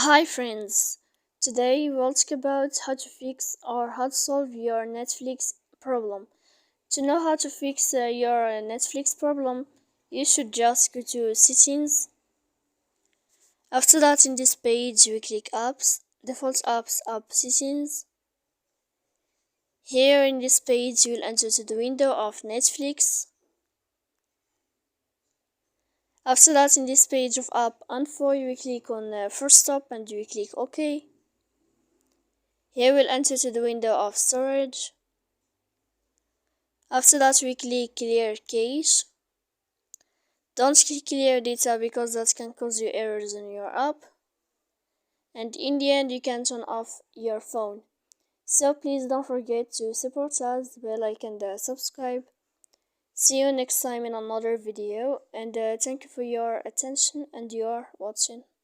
Hi friends, today we'll talk about how to fix or how to solve your Netflix problem. To know how to fix your Netflix problem, you should just go to settings. After that, in this page we click apps, default apps, app settings. Here in this page you will enter to the window of Netflix. After that, in this page of app info, you will click on first stop and you will click OK. Here we'll enter to the window of storage. After that, we click clear cache. Don't click clear data because that can cause you errors in your app. And in the end, you can turn off your phone. So please don't forget to support us, bell icon and subscribe. See you next time in another video, and thank you for your attention and your watching.